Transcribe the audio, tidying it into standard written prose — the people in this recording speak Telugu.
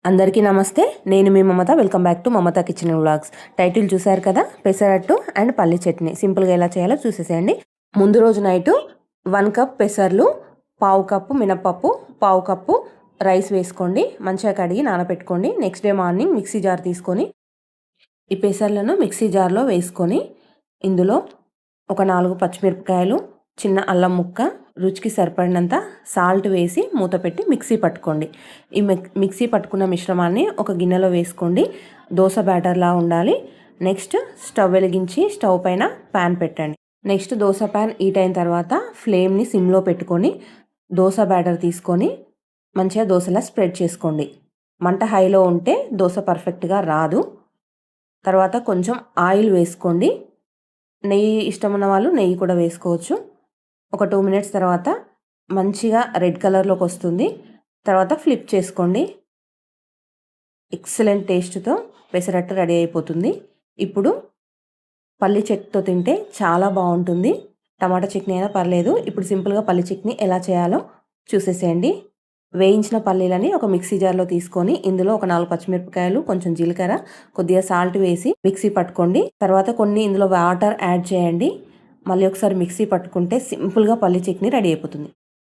అందరికీ నమస్తే. నేను మీ Mamata. Welcome back to Mamata kitchen vlogs. Title చూసారు కదా, పెసరట్టు అండ్ పల్లి చట్నీ సింపుల్గా ఎలా చేయాలో చూసేసేయండి. ముందు రోజు నైటు 1 కప్ పెసర్లు, 1/2 కప్పు మినప్పప్పు, 1/2 కప్పు రైస్ వేసుకోండి. మంచిగా కడిగి నానబెట్టుకోండి. Next day morning mixie jar తీసుకొని ఈ పెసర్లను మిక్సీ జార్లో వేసుకొని ఇందులో ఒక 4 పచ్చిమిరపకాయలు, చిన్న అల్లం ముక్క, రుచికి సరిపడినంత సాల్ట్ వేసి మూత పెట్టి మిక్సీ పట్టుకోండి. ఈ మిక్సీ పట్టుకున్న మిశ్రమాన్ని ఒక గిన్నెలో వేసుకోండి. దోశ బ్యాటర్లా ఉండాలి. నెక్స్ట్ స్టవ్ వెలిగించి స్టవ్ పైన ప్యాన్ పెట్టండి. నెక్స్ట్ దోశ ప్యాన్ హీట్ అయిన తర్వాత ఫ్లేమ్ని సిమ్లో పెట్టుకొని దోశ బ్యాటర్ తీసుకొని మంచిగా దోశలా స్ప్రెడ్ చేసుకోండి. మంట హైలో ఉంటే దోశ పర్ఫెక్ట్గా రాదు. తర్వాత కొంచెం ఆయిల్ వేసుకోండి. నెయ్యి ఇష్టం ఉన్న వాళ్ళు నెయ్యి కూడా వేసుకోవచ్చు. ఒక 2 మినిట్స్ తర్వాత మంచిగా రెడ్ కలర్లోకి వస్తుంది. తర్వాత ఫ్లిప్ చేసుకోండి. ఎక్సలెంట్ టేస్ట్తో పెసరట్టు రెడీ అయిపోతుంది. ఇప్పుడు పల్లి చట్నీతో తింటే చాలా బాగుంటుంది. టమాటా చట్నీ అయినా పర్లేదు. ఇప్పుడు సింపుల్గా పల్లి చట్నీ ఎలా చేయాలో చూసేసేయండి. వేయించిన పల్లీలని ఒక మిక్సీ జార్లో తీసుకొని ఇందులో ఒక 4 పచ్చిమిరపకాయలు, కొంచెం జీలకర్ర, కొద్దిగా సాల్ట్ వేసి మిక్సీ పట్టుకోండి. తర్వాత కొన్ని ఇందులో వాటర్ యాడ్ చేయండి. మళ్ళీ ఒకసారి మిక్సీ పట్టుకుంటే సింపుల్గా పల్లి చట్నీ రెడీ అయిపోతుంది.